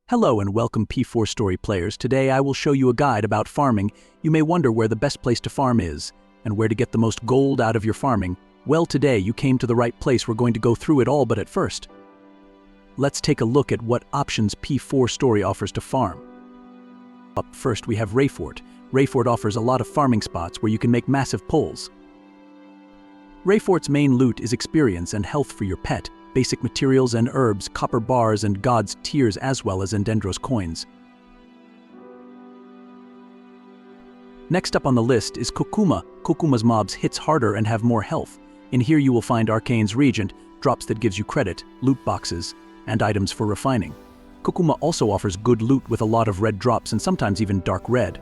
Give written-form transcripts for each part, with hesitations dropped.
Hello and welcome P4Story players. Today I will show you a guide about farming. You may wonder where the best place to farm is and where to get the most gold out of your farming. Well, today you came to the right place. We're going to go through it all, but at first, let's take a look at what options P4Story offers to farm. Up first we have Rayforfor. Rayforfor offers a lot of farming spots where you can make massive pulls. Rayforfor's main loot is experience and health for your pet, basic materials and herbs, copper bars and God's tears, as well as Endendros coins. Next up on the list is Kukuma. Kukuma's mobs hits harder and have more health. In here you will find Arcane's Regent, drops that gives you credit, loot boxes, and items for refining. Kukuma also offers good loot with a lot of red drops and sometimes even dark red.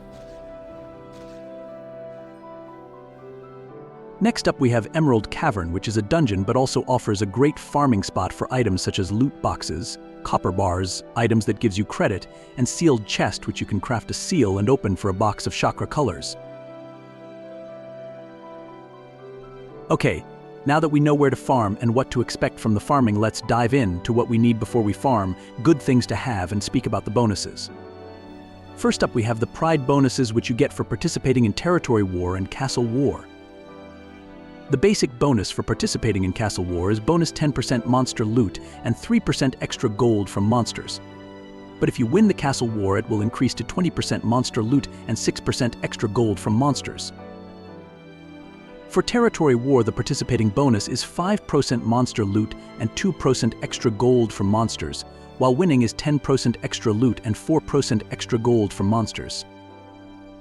Next up we have Emerald Cavern, which is a dungeon but also offers a great farming spot for items such as loot boxes, copper bars, items that gives you credit, and sealed chest, which you can craft a seal and open for a box of chakra colors. Okay, now that we know where to farm and what to expect from the farming, let's dive in to what we need before we farm, good things to have, and speak about the bonuses. First up we have the pride bonuses, which you get for participating in territory war and castle war. The basic bonus for participating in Castle War is bonus 10% monster loot and 3% extra gold from monsters. But if you win the Castle War, it will increase to 20% monster loot and 6% extra gold from monsters. For Territory War, the participating bonus is 5% monster loot and 2% extra gold from monsters, while winning is 10% extra loot and 4% extra gold from monsters.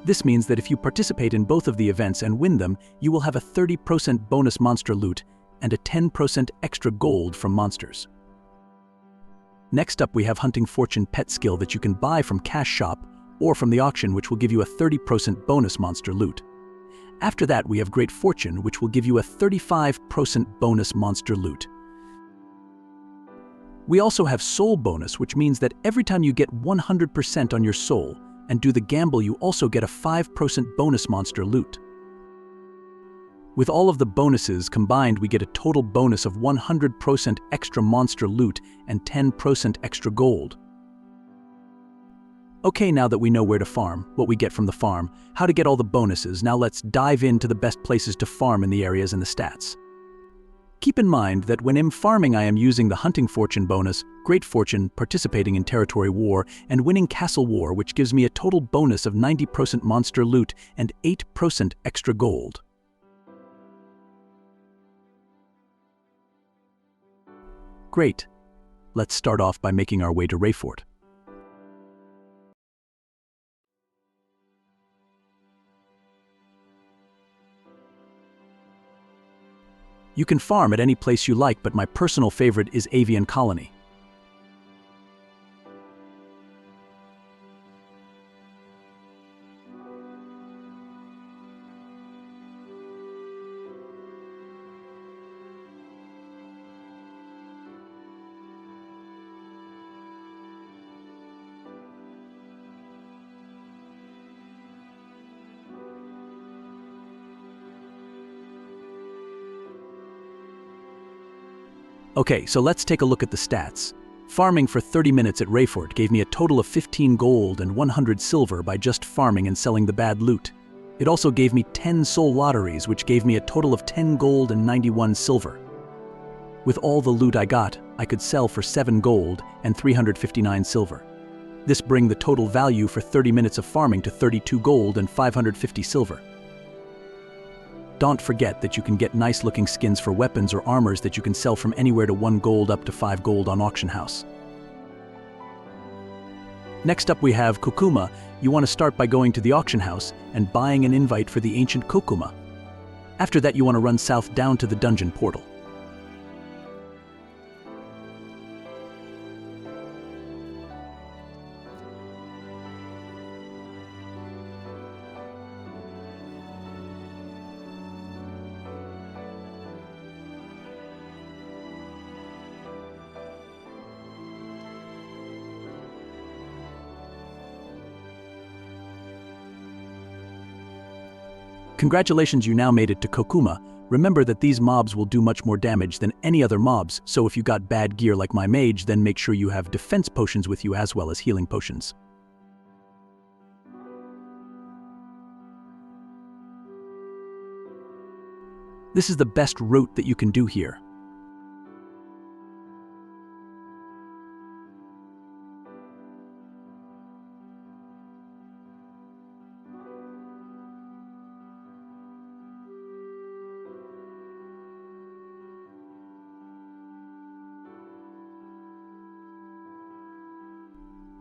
This means that if you participate in both of the events and win them, you will have a 30% bonus monster loot and a 10% extra gold from monsters. Next up we have Hunting Fortune pet skill that you can buy from Cash Shop or from the auction, which will give you a 30% bonus monster loot. After that we have Great Fortune, which will give you a 35% bonus monster loot. We also have Soul bonus, which means that every time you get 100% on your soul and do the gamble, you also get a 5% bonus monster loot. With all of the bonuses combined, we get a total bonus of 100% extra monster loot and 10% extra gold. Okay, now that we know where to farm, what we get from the farm, how to get all the bonuses, now let's dive into the best places to farm in the areas and the stats. Keep in mind that when I'm farming I am using the Hunting Fortune bonus, Great Fortune, participating in Territory War, and winning Castle War, which gives me a total bonus of 90% monster loot and 8% extra gold. Great. Let's start off by making our way to Rayforfor. You can farm at any place you like, but my personal favorite is Avian Colony. Okay, so let's take a look at the stats. Farming for 30 minutes at Rayforfor gave me a total of 15 gold and 100 silver by just farming and selling the bad loot. It also gave me 10 soul lotteries, which gave me a total of 10 gold and 91 silver. With all the loot I got, I could sell for 7 gold and 359 silver. This brings the total value for 30 minutes of farming to 32 gold and 550 silver. Don't forget that you can get nice looking skins for weapons or armors that you can sell from anywhere to 1 gold up to 5 gold on Auction House. Next up we have Kukuma. You want to start by going to the auction house and buying an invite for the ancient Kukuma. After that you want to run south down to the dungeon portal. Congratulations, you now made it to Kukuma. Remember that these mobs will do much more damage than any other mobs, so if you got bad gear like my mage, then make sure you have defense potions with you as well as healing potions. This is the best route that you can do here.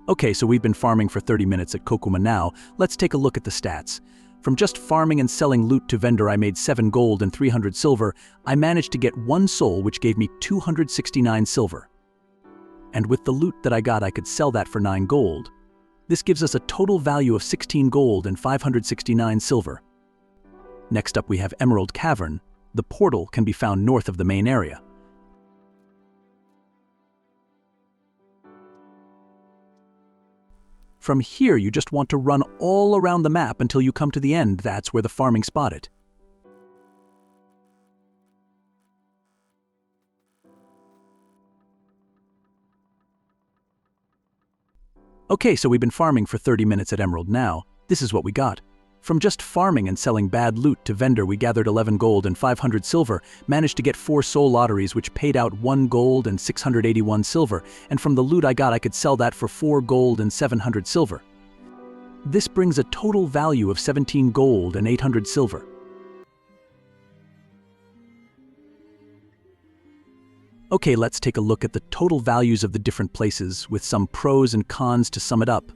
Okay, so we've been farming for 30 minutes at Kukuma now. Let's take a look at the stats. From just farming and selling loot to vendor, I made 7 gold and 300 silver. I managed to get 1 soul, which gave me 269 silver. And with the loot that I got, I could sell that for 9 gold. This gives us a total value of 16 gold and 569 silver. Next up we have Emerald Cavern. The portal can be found north of the main area. From here, you just want to run all around the map until you come to the end. That's where the farming spot is. Okay, so we've been farming for 30 minutes at Emerald now. This is what we got. From just farming and selling bad loot to vendor, we gathered 11 gold and 500 silver, managed to get 4 soul lotteries which paid out 1 gold and 681 silver, and from the loot I got, I could sell that for 4 gold and 700 silver. This brings a total value of 17 gold and 800 silver. Okay, let's take a look at the total values of the different places with some pros and cons to sum it up.